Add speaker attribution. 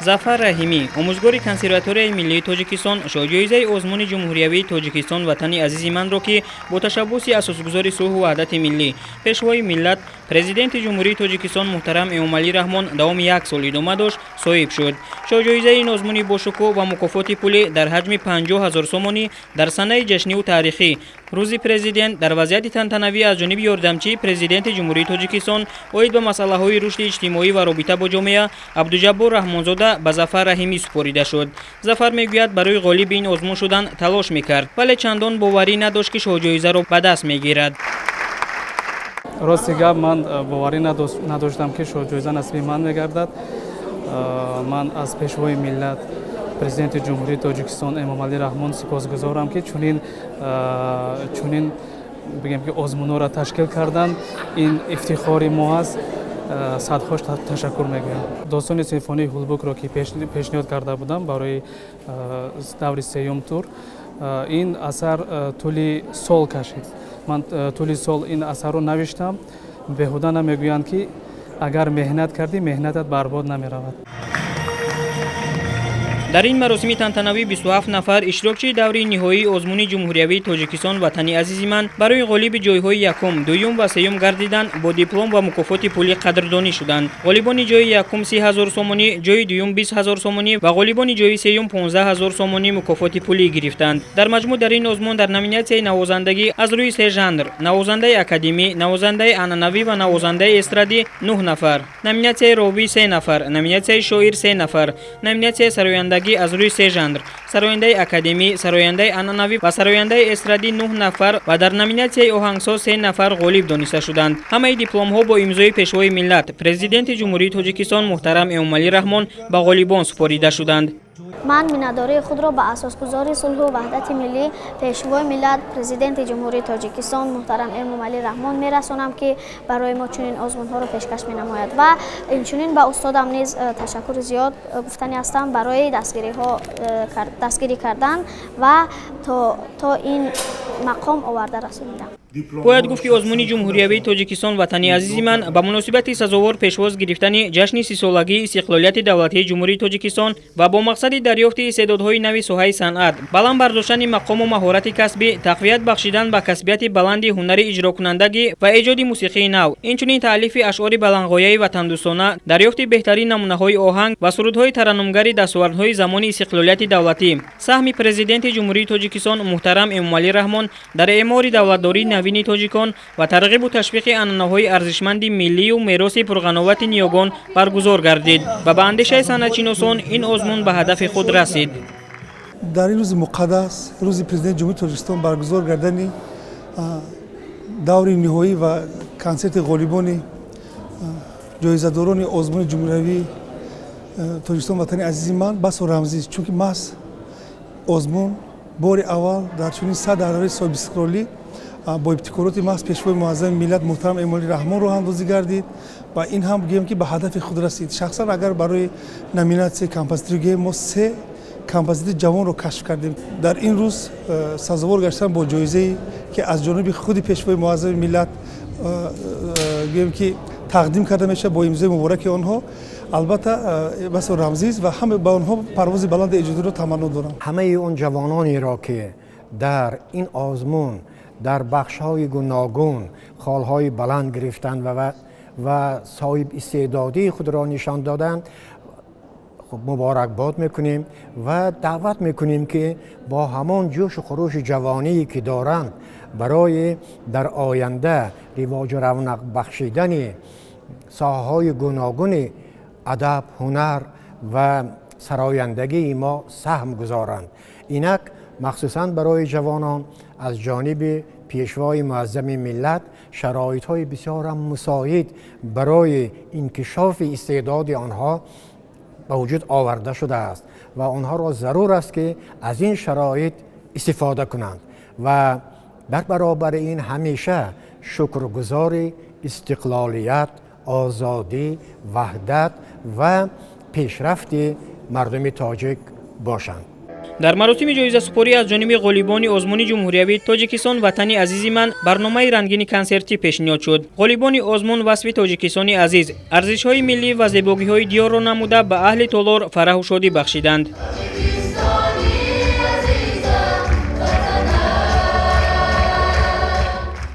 Speaker 1: зафар раҳимӣ омӯзгори консерваторияи миллии тоҷикистон шоҳҷоизаи озмуни ҷумҳуриявии тоҷикистон ватани азизи манро ки бо ташаббуси асосгузори сулҳу ваҳдати миллӣ пешвои миллат президенти ҷумҳурии тоҷикистон муҳтарам эмомалӣ раҳмон давоми 1 сол идома дошт соҳиб шуд. Шоҳҷоизаи ин озмуни бошукӯҳ ва мукофоти пулӣ дар ҳаҷми 50 000 сомонӣ дар санаи ҷашниву таърихӣ рӯзи президент дар вазъияти тантанавӣ аз ҷониби ёрдамчии президенти ҷумҳурии тоҷикистон оид ба масъалаҳои рушди иҷтимоӣ ва робита бо ҷомеа Абдуҷаббор Раҳмонзода ба Зафар Раҳимӣ супорида шуд. Зафар мегӯяд барои ғолиби ин озмун шудан талош мекард, вале чандон боварӣ надошт ки шоҳҷоизаро ба даст мегирад.
Speaker 2: рости гап ман боварӣ надоштам ки шоҳҷоиза насиби ман мегардад. ман аз пешвои миллат президенти ҷумҳурии тоҷикистон Эмомалӣ Раҳмон сипосгузорам ки чунин бигем ки озмунҳоро ташкил кардан. Ин ифтихори мо аст. садхош ташаккур мегӯям. Достони симфонии Ҳулбукро ки пешниҳод карда будам барои даври сеюм тур, ин асар тӯли сол кашид. ман тӯли сол ин асарро навиштам. беҳуда намегӯянд ки агар меҳнат кардӣ меҳнатат барбод намеравад.
Speaker 1: дар ин маросими тантанавӣ 27 нафар иштирокчии даври ниҳоии озмуни ҷумҳуриявии тоҷикистон ватани азизи ман барои ғолиби ҷойҳои якум, дуюм ва сеюм гардидан бо диплом ва мукофоти пулӣ қадрдонӣ шуданд. ғолибони ҷойи якум 30 000 сомонӣ, ҷойи дуюм 20 000 сомонӣ ва ғолибони ҷойи сеюм 15 000 сомонӣ мукофоти пулӣ гирифтанд. дар маҷмӯъ дар ин озмун дар номинатсияи навозандагӣ аз рӯи се жанр навозандаи академӣ, навозандаи анъанавӣ ва навозандаи эстрадӣ 9 нафар, номинатсияи ровӣ 3 нафар, номинатсияи шоир 3 нафар, номинатсияи сарояндагӣ аз рӯи се жанр сарояндаи академӣ, сарояндаи анъанавӣ ва сарояндаи эстрадӣ 9 нафар ва дар номинатсияи оҳангсоз 3 нафар ғолиб дониста шуданд. ҳамаи дипломҳо бо имзои пешвои миллат президенти ҷумҳурии тоҷикистон муҳтарам Эмомалӣ Раҳмон ба ғолибон супорида шуданд.
Speaker 3: ман миннатдории худро ба асосгузори сулҳу ваҳдати миллӣ пешвои миллат президенти ҷумҳурии тоҷикистон муҳтарам Эмомалӣ Раҳмон мерасонам ки барои мо чунин озмунҳоро пешкаш менамояд ва инчунин ба устодам низ ташаккури зиёд гуфтани ҳастам барои дастгирӣ кардан ва то ин мақом оварда расонидам.
Speaker 1: бояд гуфт ки озмуни ҷумҳуриявии тоҷикистон ватани азизи ман ба муносибати сазовор пешвоз гирифтани ҷашни 30-солагии истиқлолияти давлатии ҷумҳурии тоҷикистон ва бо мақсади дарёфти истеъдодҳои нави соҳаи санъат, баланд бардоштани мақому маҳорати касбӣ, тақвият бахшидан ба касбияти баланди ҳунари иҷрокунандагӣ ва эҷоди мусиқии нав, инчунин таълифи ашъори баландғояи ватандӯстона, дарёфти беҳтарин намунаҳои оҳанг ва сурудҳои тараннумгари дастовардҳои замони истиқлолияти давлатӣ. саҳми президенти ҷумҳурии тоҷикистон муҳтарам Эмомалӣ Раҳмон дар эъмори давлатдории навини тоҷикон ва тарғибу ташвиқи анъанаҳои арзишманди миллию мероси пурғановати ниёгон баргузор гардид ва ба андешаи санъатшиносон ин озмун ба ҳадафи худ расид.
Speaker 4: дар ин рӯзи муқаддас, рӯзи президенти ҷумҳурии тоҷикистон баргузор гардани даври ниҳоӣ ва консерти ғолибони ҷоизадорони озмуни ҷумҳуриявии тоҷикистон ватани азизи ман басо рамзист, чунки маҳз озмун бори аввал дар чунин садараи соҳиби истиқлолӣ бо ибтикороти маҳз пешвои муаззами миллат муҳтарам Эмомалӣ Раҳмон роҳандозӣ гардид ва ин ҳам гӯем ки ба ҳадафи худ расид. шахсан агар барои номинатсияи композитори гӯем мо се композитори ҷавонро кашф кардем. дар ин рӯз сазовор гаштан бо ҷоизае ки аз ҷониби худи пешвои муаззами миллат гӯем ки тақдим карда мешавад бо имзои мубораки онҳо. албатта басо рамзист ва ҳама ба онҳо парвози баланди эҷодиро таманно дорам.
Speaker 5: ҳамаи он ҷавононеро ки дар ин озмун дар бахшҳои гуногун холҳои баланд гирифтанд ва соҳиб истеъдодии худро нишон доданд, муборакбод мекунем ва даъват мекунем ки бо ҳамон ҷӯшу хурӯши ҷавоние ки доранд барои дар оянда ривоҷу равнақ бахшидани соҳаҳои гуногуни адаб, ҳунар ва сарояндагии мо саҳм гузоранд. инак махсусан барои ҷавонон аз ҷониби пешвои муаззами миллат шароитҳои бисёр мусоид барои инкишофи истеъдоди онҳо ба вуҷуд оварда шудааст ва онҳоро зарур аст ки аз ин шароит истифода кунанд ва дар баробари ин ҳамеша шукргузори истиқлолият, озодӣ, ваҳдат ва пешрафти мардуми тоҷик бошанд.
Speaker 1: дар маросими ҷоизасупорӣ аз ҷониби ғолибони озмуни ҷумҳуриявии тоҷикистон ватани азизи ман барномаи рангини консертӣ пешниҳод шуд. ғолибони озмун васфи тоҷикистони азиз, арзишҳои миллӣ ва зебогиҳои диёрро намуда ба аҳли Толор фараҳу шодӣ бахшиданд.